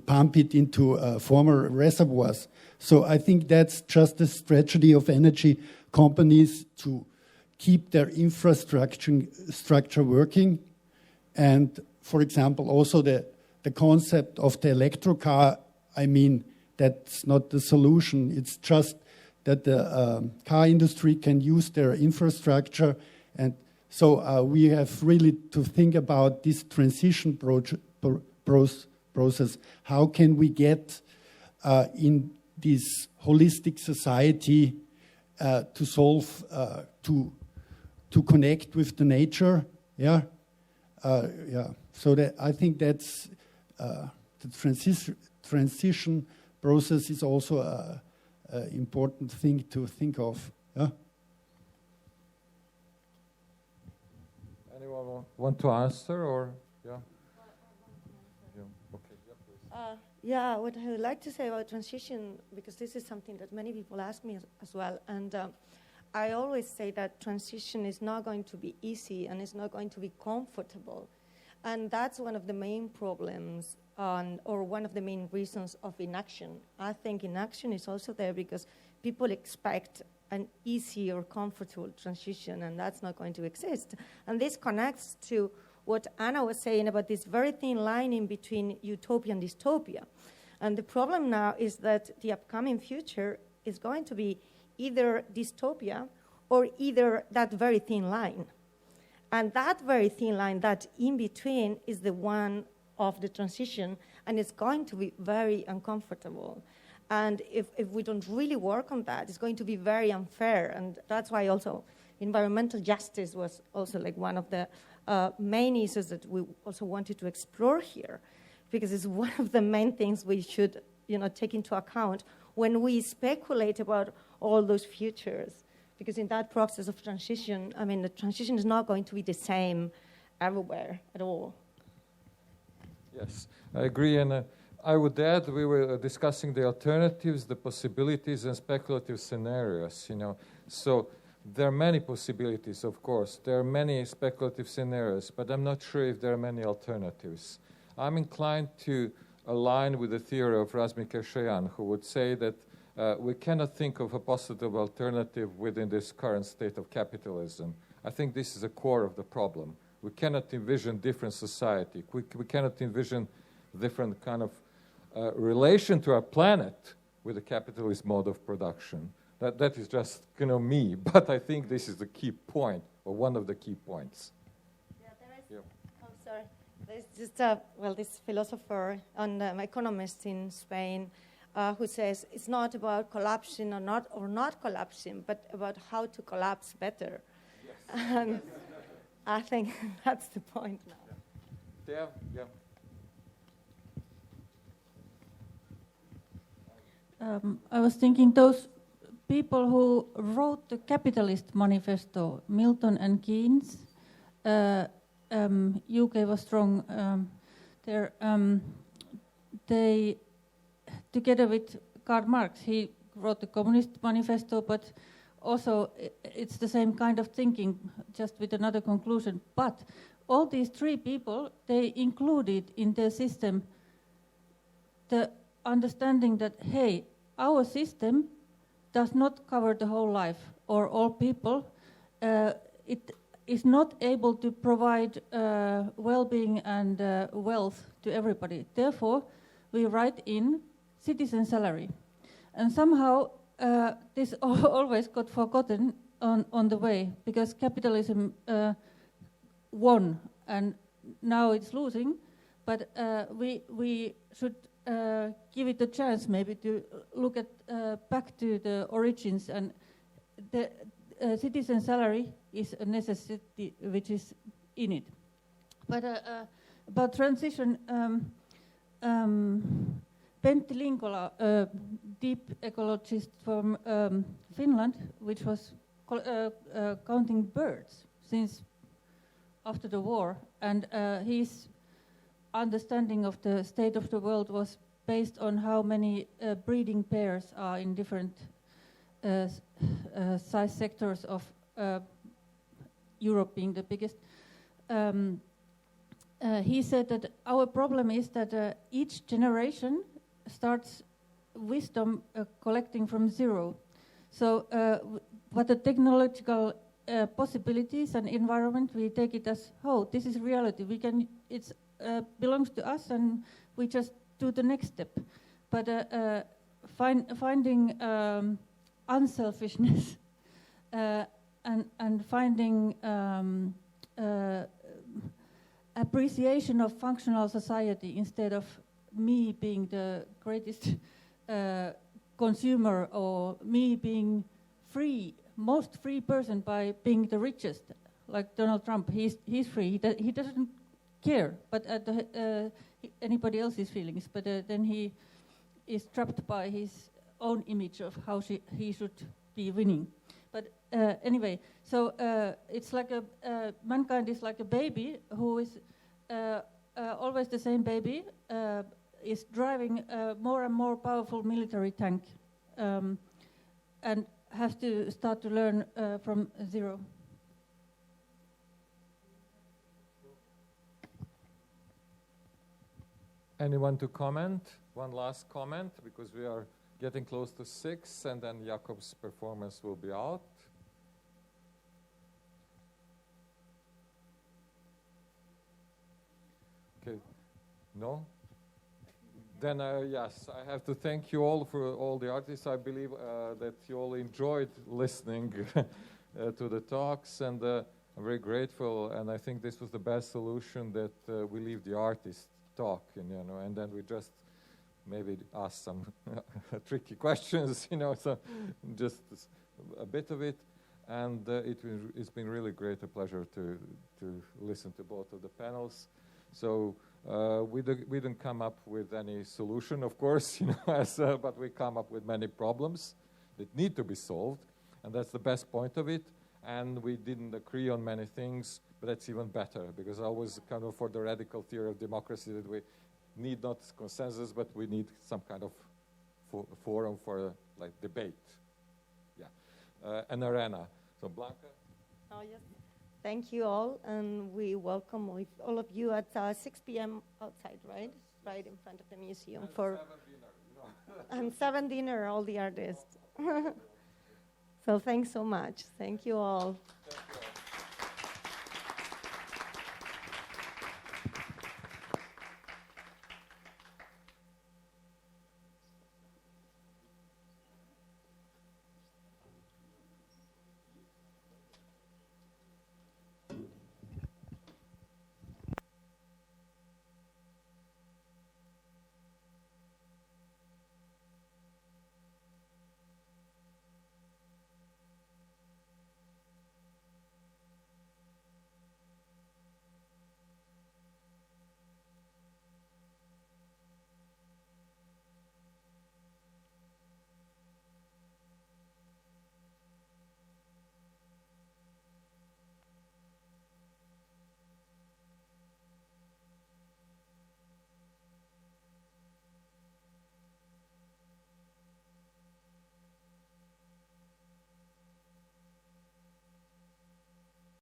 pump it into former reservoirs. So I think that's just a strategy of energy companies to keep their infrastructure working. And for example, also the concept of the electro car, I mean, that's not the solution. It's just that the car industry can use their infrastructure. And so we have really to think about this transition process. How can we get in this holistic society to solve, to connect with the nature? Yeah. So that I think that's the transition process is also an important thing to think of. Yeah? Anyone want to answer or yeah? Okay. Yeah, yeah, what I would like to say about transition, because this is something that many people ask me as well, and I always say that transition is not going to be easy and it's not going to be comfortable. And that's one of the main problems or one of the main reasons of inaction. I think inaction is also there because people expect an easy or comfortable transition, and that's not going to exist. And this connects to what Anna was saying about this very thin line in between utopia and dystopia. And the problem now is that the upcoming future is going to be either dystopia or either that very thin line. And that very thin line, that in between, is the one of the transition, and it's going to be very uncomfortable. And if we don't really work on that, it's going to be very unfair. And that's why also environmental justice was also like one of the main issues that we also wanted to explore here, because it's one of the main things we should, take into account when we speculate about all those futures. Because in that process of transition, the transition is not going to be the same everywhere at all. Yes, I agree. And I would add, we were discussing the alternatives, the possibilities, and speculative scenarios, So there are many possibilities, of course. There are many speculative scenarios, but I'm not sure if there are many alternatives. I'm inclined to align with the theory of Razmik Eshayan, who would say that we cannot think of a positive alternative within this current state of capitalism. I think this is the core of the problem. We cannot envision different society. We cannot envision different kind of relation to our planet with the capitalist mode of production. That is just me, but I think this is the key point, or one of the key points. Yeah, there is. Yeah. Oh, sorry. There's just this philosopher and economist in Spain who says it's not about collapsing or not collapsing, but about how to collapse better. Yes. And I think that's the point now. Yeah. I was thinking those people who wrote the Capitalist Manifesto, Milton and Keynes, UK was strong there. They, together with Karl Marx, he wrote the Communist Manifesto, but also it's the same kind of thinking, just with another conclusion. But all these three people, they included in their system the understanding that, hey, our system does not cover the whole life or all people. It is not able to provide well-being and wealth to everybody. Therefore, we write in citizen salary. And somehow this always got forgotten on the way, because capitalism won and now it's losing. But we should give it a chance maybe to look at back to the origins, and the citizen salary is a necessity which is in it. But about transition, Pentti Linkola, a deep ecologist from Finland, which was counting birds since after the war, and his understanding of the state of the world was based on how many breeding pairs are in different size sectors of Europe being the biggest. He said that our problem is that each generation starts wisdom collecting from zero. So what the technological possibilities and environment, we take it as, oh, this is reality. It's belongs to us, and we just do the next step. But finding unselfishness and finding appreciation of functional society instead of me being the greatest consumer, or me being most free person by being the richest, like Donald Trump. He's free. He doesn't care, but anybody else's feelings. But then he is trapped by his own image of how he should be winning. But anyway, so it's like mankind is like a baby who is always the same baby, is driving a more and more powerful military tank, and has to start to learn from zero. Anyone to comment? One last comment, because we are getting close to 6, and then Jakob's performance will be out. Okay, no? Then, yes, I have to thank you all for all the artists. I believe that you all enjoyed listening to the talks, and I'm very grateful, and I think this was the best solution, that we leave the artist talk, and then we just maybe ask some tricky questions, so just a bit of it. And it's been really great, a pleasure to listen to both of the panels. So we didn't come up with any solution, of course, but we come up with many problems that need to be solved, and that's the best point of it. And we didn't agree on many things, but that's even better, because I was kind of for the radical theory of democracy, that we need not consensus, but we need some kind of forum for like debate. Yeah, an arena. So Blanka. Oh yes, thank you all, and we welcome all of you at 6 p.m. outside, right? Right in front of the museum and for 7 dinner. And 7 dinner, all the artists. So thanks so much. Thank you all. Thank you all.